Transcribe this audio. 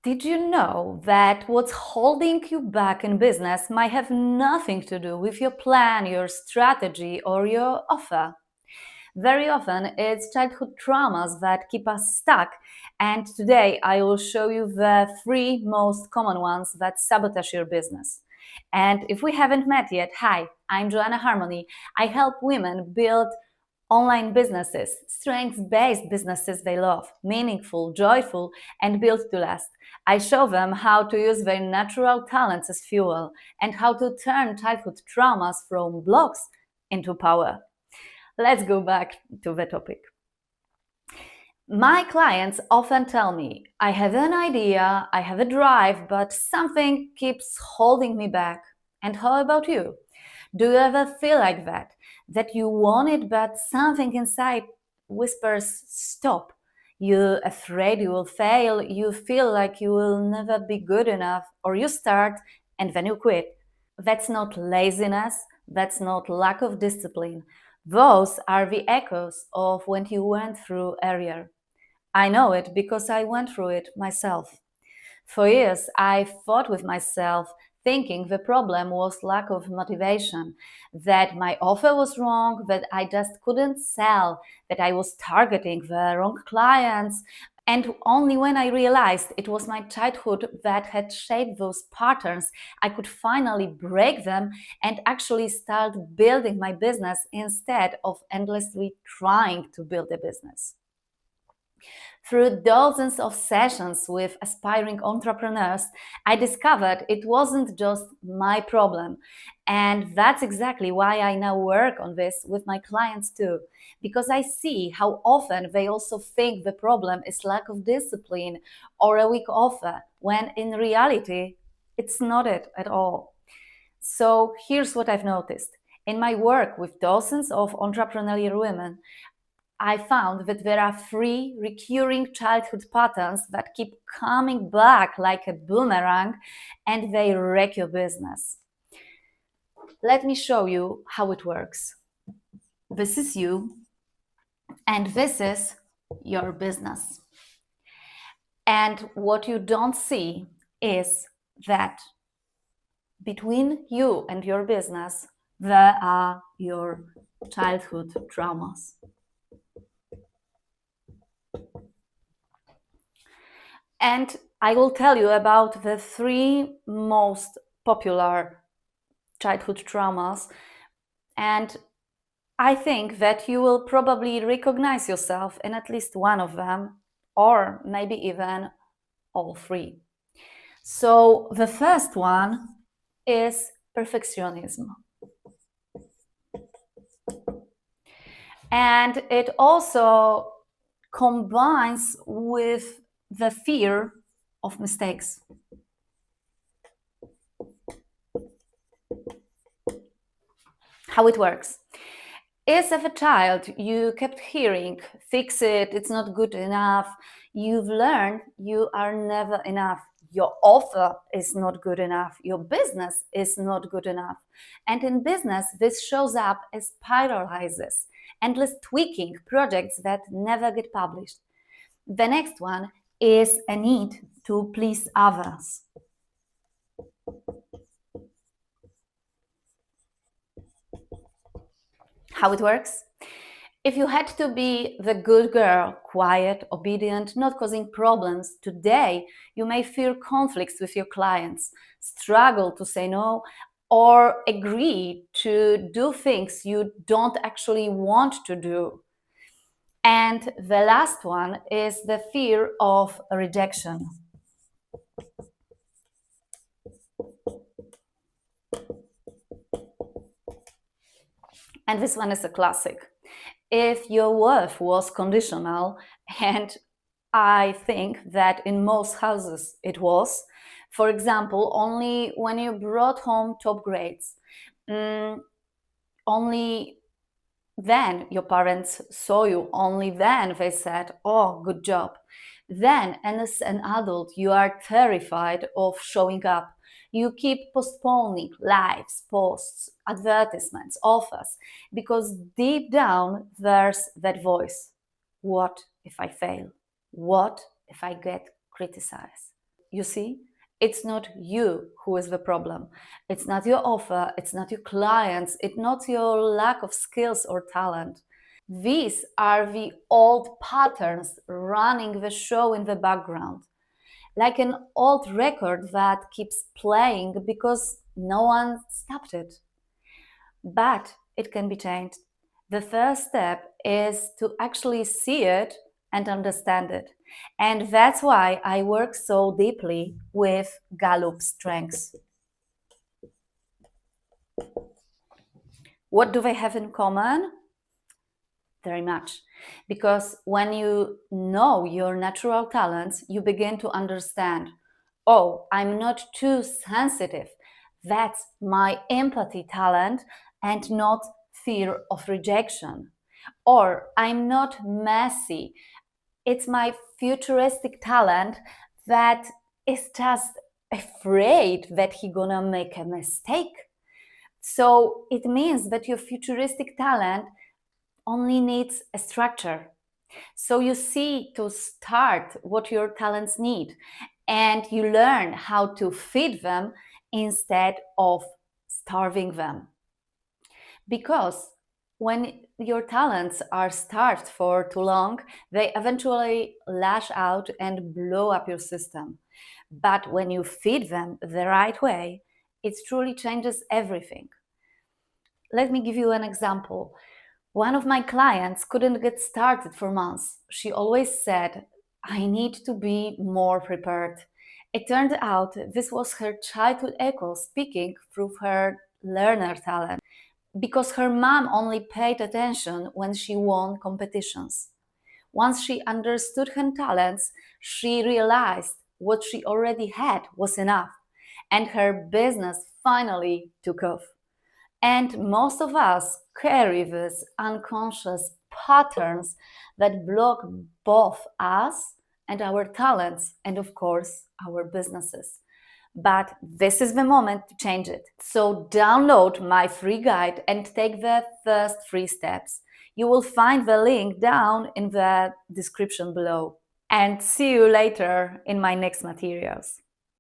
Did you know that what's holding you back in business might have nothing to do with your plan, your strategy, or your offer? Very often, it's childhood traumas that keep us stuck. And today, I will show you the three most common ones that sabotage your business. And if we haven't met yet, hi, I'm Joanna Harmony. I help women build online businesses, strengths-based businesses they love, meaningful, joyful, and built to last. I show them how to use their natural talents as fuel and how to turn childhood traumas from blocks into power. Let's go back to the topic. My clients often tell me, I have an idea, I have a drive, but something keeps holding me back. And how about you? Do you ever feel like that? That you want it, but something inside whispers, stop. You're afraid you will fail, you feel like you will never be good enough, or you start and then you quit. That's not laziness, that's not lack of discipline. Those are the echoes of what you went through earlier. I know it because I went through it myself. For years, I fought with myself, thinking the problem was lack of motivation, that my offer was wrong, that I just couldn't sell, that I was targeting the wrong clients. And only when I realized it was my childhood that had shaped those patterns, I could finally break them and actually start building my business instead of endlessly trying to build a business. Through dozens of sessions with aspiring entrepreneurs, I discovered it wasn't just my problem. And that's exactly why I now work on this with my clients too, because I see how often they also think the problem is lack of discipline or a weak offer, when in reality, it's not it at all. So here's what I've noticed. In my work with dozens of entrepreneurial women, I found that there are three recurring childhood patterns that keep coming back like a boomerang and they wreck your business. Let me show you how it works. This is you, and this is your business. And what you don't see is that between you and your business, there are your childhood traumas. And I will tell you about the three most popular childhood traumas. And I think that you will probably recognize yourself in at least one of them, or maybe even all three. So the first one is perfectionism. And it also combines with the fear of mistakes. How it works is, as a child, you kept hearing, fix it, it's not good enough. You've learned you are never enough. Your offer is not good enough. Your business is not good enough. And in business, this shows up as paralyzes, endless tweaking, projects that never get published. The next one is a need to please others. How it works? If you had to be the good girl, quiet, obedient, not causing problems, today you may fear conflicts with your clients, struggle to say no, or agree to do things you don't actually want to do. And the last one is the fear of rejection. And this one is a classic. If your worth was conditional, and I think that in most houses it was, for example, only when you brought home top grades, only then your parents saw you, only then they said, oh, good job. Then, as an adult, you are terrified of showing up. You keep postponing lives, posts, advertisements, offers, because deep down there's that voice. What if I fail? What if I get criticized? You see, it's not you who is the problem. It's not your offer, it's not your clients, it's not your lack of skills or talent. These are the old patterns running the show in the background, like an old record that keeps playing because no one stopped it. But it can be changed. The first step is to actually see it and understand it. And that's why I work so deeply with Gallup strengths. What do they have in common? Very much. Because when you know your natural talents, you begin to understand, oh, I'm not too sensitive. That's my empathy talent and not fear of rejection. Or I'm not messy. It's my futuristic talent that is just afraid that he gonna make a mistake. So it means that your futuristic talent only needs a structure. So you see to start what your talents need and you learn how to feed them instead of starving them. Because when your talents are starved for too long, they eventually lash out and blow up your system. But when you feed them the right way, it truly changes everything. Let me give you an example. One of my clients couldn't get started for months. She always said, I need to be more prepared. It turned out this was her childhood echo speaking through her learner talent because her mom only paid attention when she won competitions. Once she understood her talents, she realized what she already had was enough, and her business finally took off. And most of us carry these unconscious patterns that block both us and our talents, and of course, our businesses. But this is the moment to change it. So download my free guide and take the first 3 steps. You will find the link down in the description below. And see you later in my next materials.